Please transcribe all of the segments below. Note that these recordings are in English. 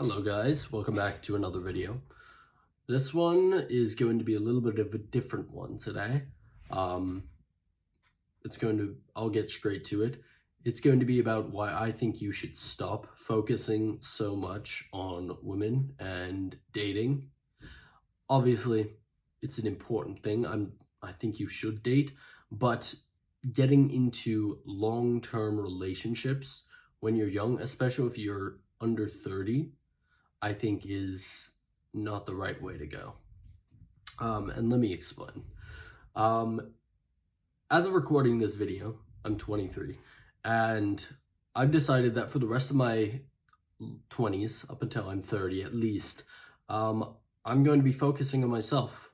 Hello guys, welcome back to another video. This one is going to be a little bit of a different one today. I'll get straight to it. It's going to be about why I think you should stop focusing so much on women and dating. Obviously, it's an important thing. I think you should date, but getting into long-term relationships when you're young, especially if you're under 30, I think is not the right way to go. And let me explain. As of recording this video, I'm 23, and I've decided that for the rest of my 20s, up until I'm 30 at least, I'm going to be focusing on myself,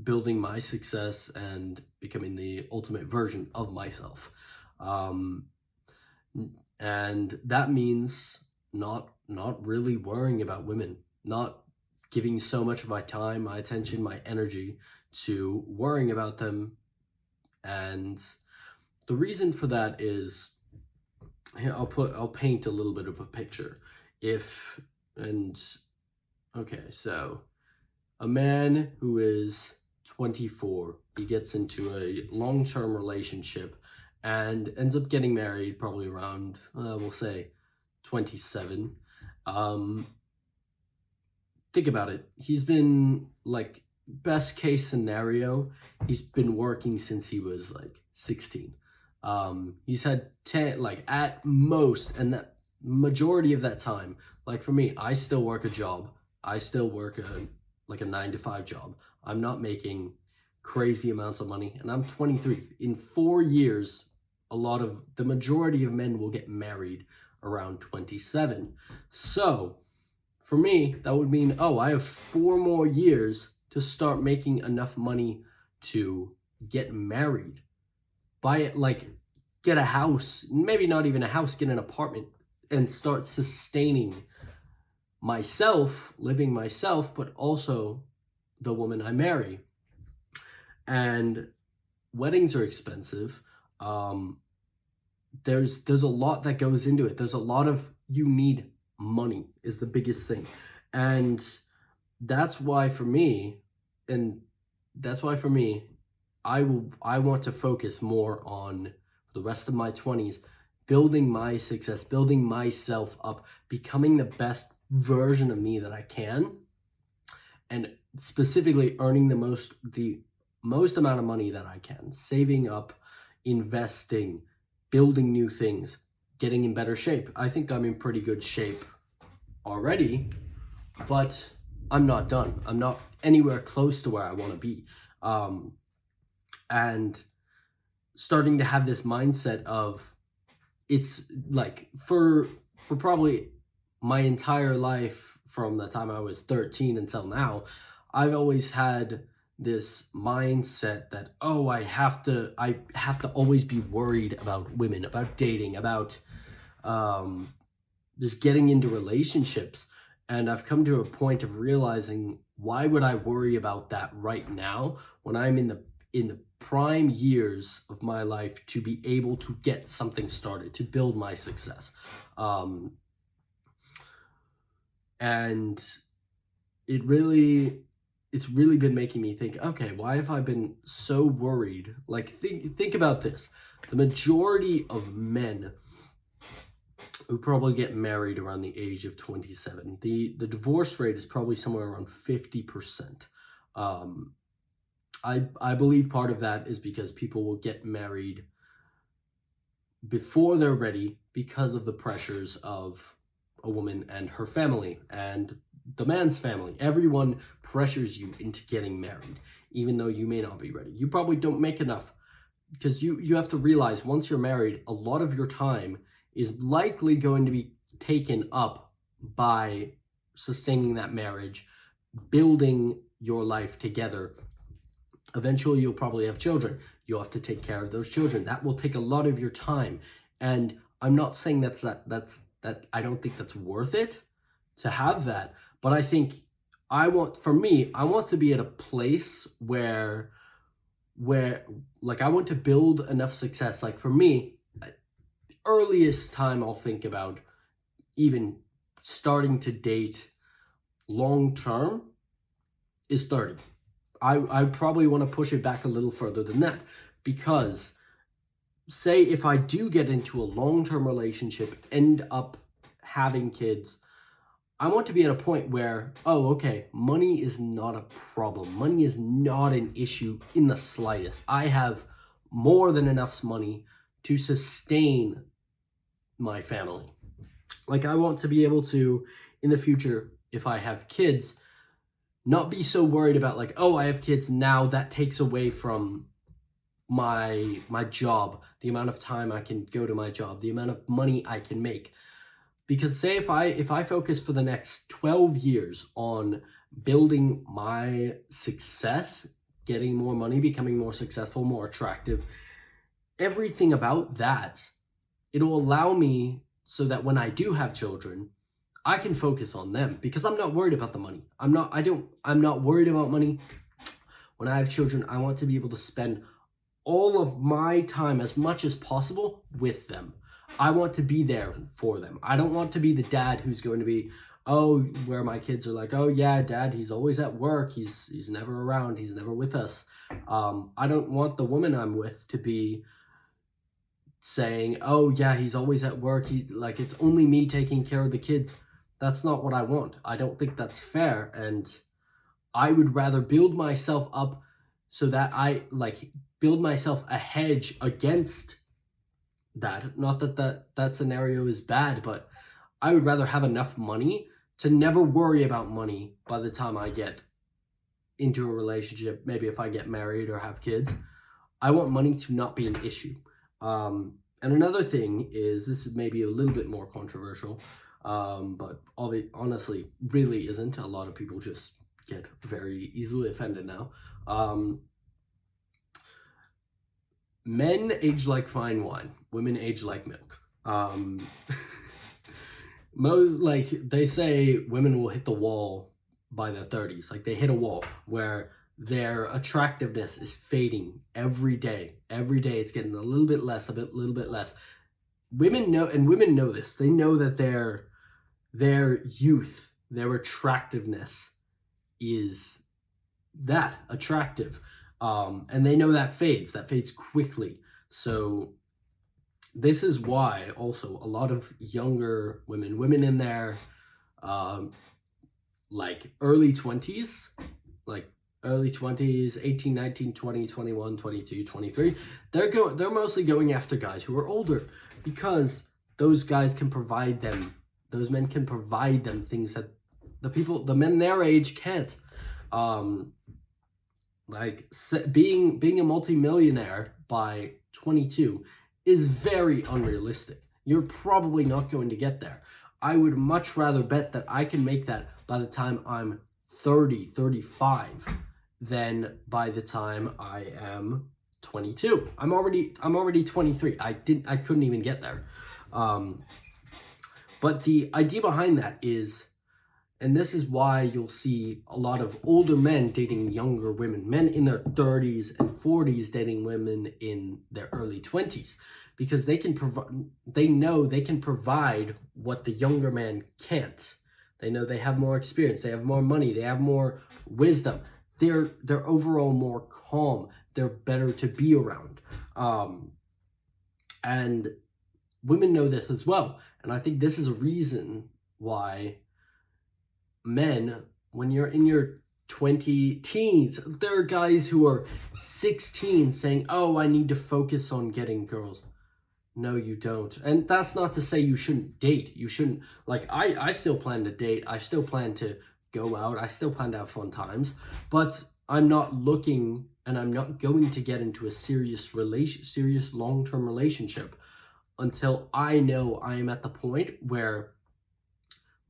building my success and becoming the ultimate version of myself. And that means not really worrying about women, not giving so much of my time, my attention, my energy to worrying about them. And the reason for that is, I'll paint a little bit of a picture. So a man who is 24, he gets into a long-term relationship and ends up getting married probably around, we'll say 27. Think about it. He's been, like, best case scenario, he's been working since he was like 16. He's had 10, like, at most, and that majority of that time, like for me, I still work a job. I still work a 9-to-5 job. I'm not making crazy amounts of money, and I'm 23. In 4 years, the majority of men will get married around 27. So for me, that would mean, I have 4 more years to start making enough money to get married, get a house, maybe not even a house, get an apartment, and start sustaining myself, living myself, but also the woman I marry. And weddings are expensive. There's a lot that goes into it. You need money is the biggest thing. And that's why for me, I want to focus more on the rest of my 20s, building my success, building myself up, becoming the best version of me that I can, and specifically earning the most amount of money that I can, saving up, investing, building new things, getting in better shape. I think I'm in pretty good shape already, but I'm not done. I'm not anywhere close to where I want to be. And starting to have this mindset of, it's like for probably my entire life, from the time I was 13 until now, I've always had this mindset that, I have to always be worried about women, about dating, about just getting into relationships. And I've come to a point of realizing, why would I worry about that right now when I'm in the prime years of my life to be able to get something started, to build my success? And it's really been making me think, okay, why have I been so worried? Like, think about this. The majority of men who probably get married around the age of 27, the divorce rate is probably somewhere around 50%. I believe part of that is because people will get married before they're ready because of the pressures of a woman and her family and the man's family. Everyone pressures you into getting married, even though you may not be ready. You probably don't make enough, because you have to realize, once you're married, a lot of your time is likely going to be taken up by sustaining that marriage, building your life together. Eventually, you'll probably have children. You'll have to take care of those children. That will take a lot of your time. And I'm not saying that I don't think that's worth it to have that. But I think I want to be at a place where like, I want to build enough success. Like, for me, earliest time I'll think about even starting to date long term is 30. I probably want to push it back a little further than that, because say if I do get into a long-term relationship, end up having kids, I want to be at a point where, oh, okay, money is not a problem. Money is not an issue in the slightest. I have more than enough money to sustain my family. Like, I want to be able to, in the future, if I have kids, not be so worried about like, oh, I have kids now, that takes away from my job, the amount of time I can go to my job, the amount of money I can make. Because say if I focus for the next 12 years on building my success, getting more money, becoming more successful, more attractive, everything about that, it'll allow me so that when I do have children, I can focus on them, because I'm not worried about the money. I'm not worried about money. When I have children, I want to be able to spend all of my time as much as possible with them. I want to be there for them. I don't want to be the dad who's going to be, oh, where my kids are like, oh yeah, dad, he's always at work. He's never around. He's never with us. I don't want the woman I'm with to be saying, oh yeah, he's always at work. He's like, it's only me taking care of the kids. That's not what I want. I don't think that's fair. And I would rather build myself up so that I build myself a hedge against that. Not that scenario is bad, but I would rather have enough money to never worry about money by the time I get into a relationship. Maybe if I get married or have kids, I want money to not be an issue. And another thing is, this is maybe a little bit more controversial, but honestly really isn't. A lot of people just get very easily offended now. Men age like fine wine, women age like milk. Most, like, they say women will hit the wall by their 30s. Like, they hit a wall where their attractiveness is fading every day. Every day it's getting a little bit less, little bit less. Women know, and women know this. They know that their youth, their attractiveness is that attractive. And they know that fades quickly. So this is why also a lot of younger women in their early 20s, 18, 19, 20, 21, 22, 23, they're mostly going after guys who are older, because those guys can provide them, those men can provide them things that the men their age can't. Being a multimillionaire by 22 is very unrealistic. You're probably not going to get there. I would much rather bet that I can make that by the time I'm 30, 35 than by the time I am 22. I'm already 23. I couldn't even get there. But the idea behind that is, and this is why you'll see a lot of older men dating younger women, men in their 30s and 40s dating women in their early 20s, because they know they can provide what the younger man can't. They know they have more experience, they have more money, they have more wisdom. They're overall more calm. They're better to be around. And women know this as well. And I think this is a reason why men, when you're in your 20 teens, there are guys who are 16 saying, oh, I need to focus on getting girls. No, you don't. And that's not to say you shouldn't date. You shouldn't, I still plan to date. I still plan to go out. I still plan to have fun times. But I'm not looking, and I'm not going to get into a serious long-term relationship until I know I am at the point where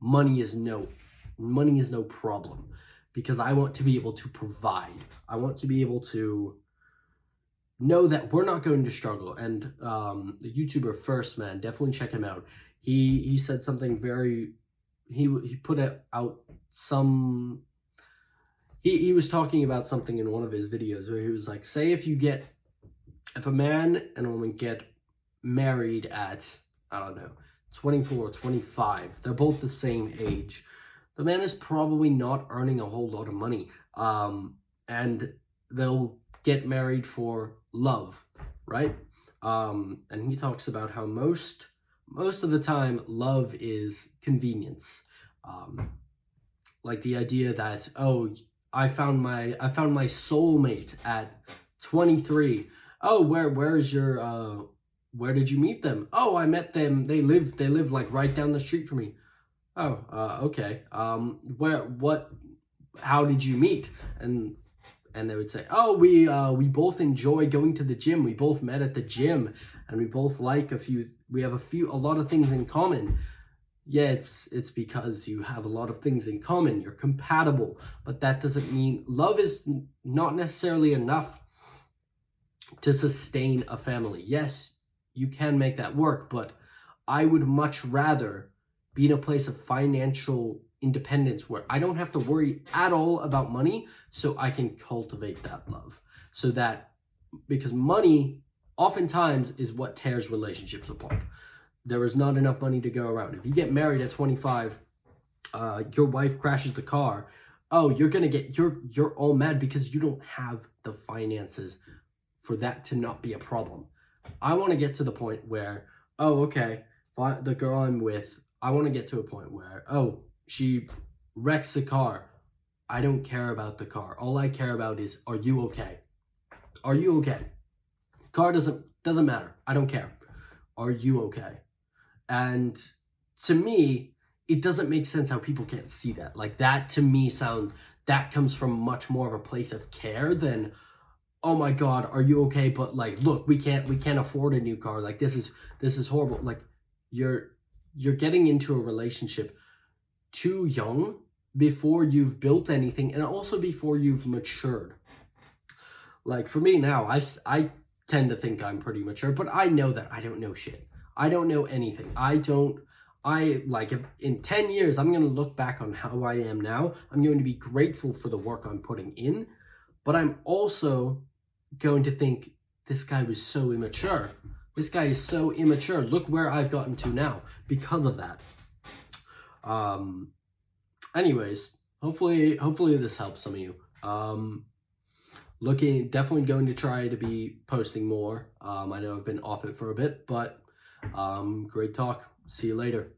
money is no problem, because I want to be able to provide. I want to be able to know that we're not going to struggle. And the YouTuber First Man, definitely check him out. He said something very, he put out some, he was talking about something in one of his videos where he was like, say if a man and a woman get married at, I don't know, 24, 25. They're both the same age. The man is probably not earning a whole lot of money. And they'll get married for love, right? And he talks about how most of the time love is convenience. Like the idea that, oh, I found my soulmate at 23. Oh, where did you meet them? Oh, I met them. They live like right down the street from me. Oh, okay. How did you meet? And they would say, oh, we both enjoy going to the gym. We both met at the gym, and we both like we have a lot of things in common. Yeah, it's because you have a lot of things in common. You're compatible, but that doesn't mean love is not necessarily enough to sustain a family. Yes, you can make that work, but I would much rather be in a place of financial independence where I don't have to worry at all about money, so I can cultivate that love. Because money oftentimes is what tears relationships apart. There is not enough money to go around. If you get married at 25, your wife crashes the car, oh, you're all mad because you don't have the finances for that to not be a problem. I want to get to the point where, oh, okay, the girl I'm with, I want to get to a point where, oh, she wrecks the car. I don't care about the car. All I care about is, are you okay? Are you okay? Car doesn't matter. I don't care. Are you okay? And to me, it doesn't make sense how people can't see that. Like that to me that comes from much more of a place of care than, oh my God, are you okay? But like, look, we can't afford a new car. Like this is horrible. Like you're getting into a relationship too young before you've built anything, and also before you've matured. Like for me now, I tend to think I'm pretty mature, but I know that I don't know shit. I don't know anything. If in 10 years, I'm going to look back on how I am now. I'm going to be grateful for the work I'm putting in, but I'm also going to think, this guy was so immature. This guy is so immature. Look where I've gotten to now because of that. Anyways, hopefully this helps some of you. Definitely going to try to be posting more. I know I've been off it for a bit, but great talk. See you later.